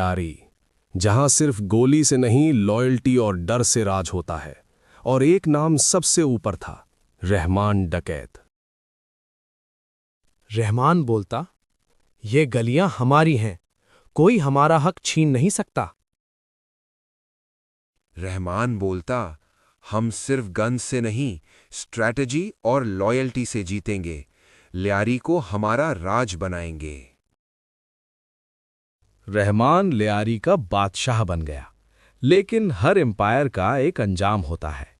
लयारी, जहां सिर्फ गोली से नहीं लॉयल्टी और डर से राज होता है। और एक नाम सबसे ऊपर था, रहमान डकैत। रहमान बोलता, ये गलियां हमारी हैं, कोई हमारा हक छीन नहीं सकता। रहमान बोलता, हम सिर्फ गन से नहीं, स्ट्रैटेजी और लॉयल्टी से जीतेंगे, लियारी को हमारा राज बनाएंगे। रहमान लियारी का बादशाह बन गया, लेकिन हर एम्पायर का एक अंजाम होता है।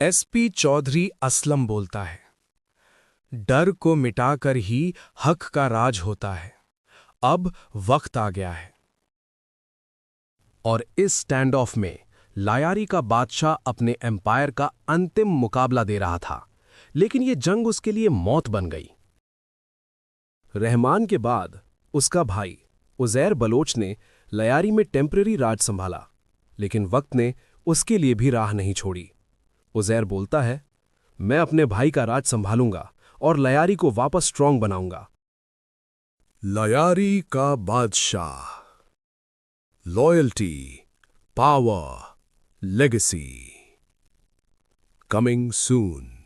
एसपी चौधरी असलम बोलता है, डर को मिटाकर ही हक का राज होता है। अब वक्त आ गया है। और इस स्टैंड ऑफ में लायारी का बादशाह अपने एम्पायर का अंतिम मुकाबला दे रहा था, लेकिन यह जंग उसके लिए मौत बन गई। रहमान के बाद उसका भाई उज़ैर बलोच ने लयारी में टेम्पररी राज संभाला, लेकिन वक्त ने उसके लिए भी राह नहीं छोड़ी। उज़ैर बोलता है, मैं अपने भाई का राज संभालूंगा और लयारी को वापस स्ट्रांग बनाऊंगा। लयारी का बादशाह, loyalty, power, legacy, coming soon.